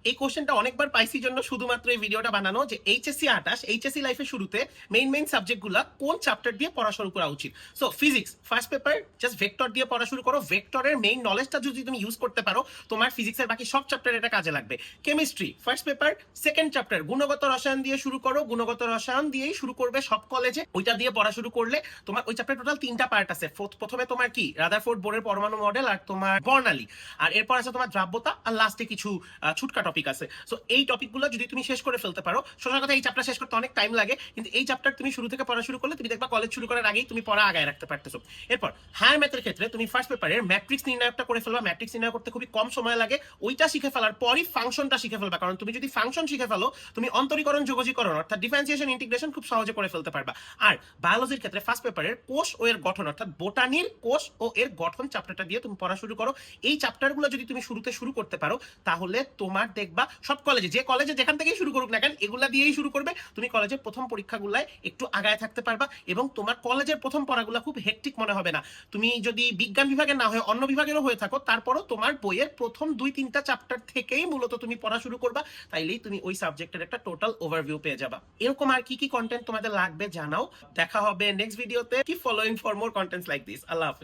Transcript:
এই কোশ্চেনটা অনেকবার পাইছি জন্য শুধুমাত্র এই ভিডিওটা বানানো যে এইচএসসি 28 এইচএসসি লাইফের শুরুতে মেইন সাবজেক্টগুলো কোন চ্যাপ্টার দিয়ে পড়া শুরু করা উচিত। So physics first paper just vector দিয়ে পড়া শুরু করো। ভেক্টরের মেইন নলেজটা যদি তুমি ইউজ করতে পারো তোমার ফিজিক্সের বাকি সব চ্যাপ্টার এটা কাজে লাগবে। Chemistry first paper second chapter গুণগত রসায়ন দিয়ে শুরু করো। গুণগত রসায়ন দিয়েই শুরু করবে সব কলেজে, ওইটা দিয়ে পড়া শুরু করলে তোমার ওই চ্যাপ্টার টোটাল 3টা পার্ট আছে। প্রথমে তোমার কি রাদারফোর্ড বোরের পরমাণু মডেল আর তোমার বর্ণালী, আর এরপর আছে তোমার দ্রাব্যতা, আর লাস্টে কিছু ছুটকা টপিক আছে। সো এই টপিকগুলো যদি তুমি শেষ করে ফেলতে পারো, সোজা কথা এই চ্যাপ্টার শেষ করতে অনেক টাইম লাগে, কিন্তু এই চ্যাপ্টার তুমি শুরু থেকে পড়া শুরু করলে তুমি দেখবা কলেজ শুরু করার আগেই তুমি পড়া আগায় রাখতে পারতেছো। এরপর হায়ার ম্যাথের ক্ষেত্রে তুমি ফার্স্ট পেপারের ম্যাট্রিক্স নির্ণয়টা করে ফেলবা। ম্যাট্রিক্স নির্ণয় করতে খুবই কম সময় লাগে, ওইটা শিখে ফেলার পরই ফাংশনটা শিখে ফেলবা। কারণ তুমি যদি ফাংশন শিখে ফেলো তুমি অন্তরীকরণ যোগজীকরণ অর্থাৎ ডিফারেন্সিয়েশন ইন্টিগ্রেশন খুব সহজে করে ফেলতে পারবা। আর বায়োলজির ক্ষেত্রে ফার্স্ট পেপারের কোষ ও এর গঠন অর্থাৎ বোটানির কোষ ও এর গঠন চ্যাপ্টারটা দিয়ে তুমি পড়া শুরু করো। এই চ্যাপ্টারগুলো যদি তুমি শুরুতে শুরু করতে পারো তাহলে তোমার দেখবা সব কলেজে, যে কলেজে যেখান থেকেই শুরু করুক না কেন, এগুলা দিয়েই শুরু করবে, তুমি কলেজের প্রথম পরীক্ষাগুলায় একটু আগায় থাকতে পারবা এবং তোমার কলেজের প্রথম পড়াগুলো খুব হেক্টিক মনে হবে না। তুমি যদি বিজ্ঞান বিভাগে না হয়ে অন্য বিভাগেরও হয়ে থাকো, তারপরও তোমার বইয়ের প্রথম 2-3টা চ্যাপ্টার থেকেই মূলত তুমি পড়া শুরু করবা, তাইলেই তুমি ওই সাবজেক্টের একটা টোটাল ওভারভিউ পেয়ে যাবা। এরকম আর কি কন্টেন্ট তোমাদের লাগবে জানাও। দেখা হবে নেক্সট ভিডিওতে। Keep following for more contents like this. আল্লাহ হাফেজ।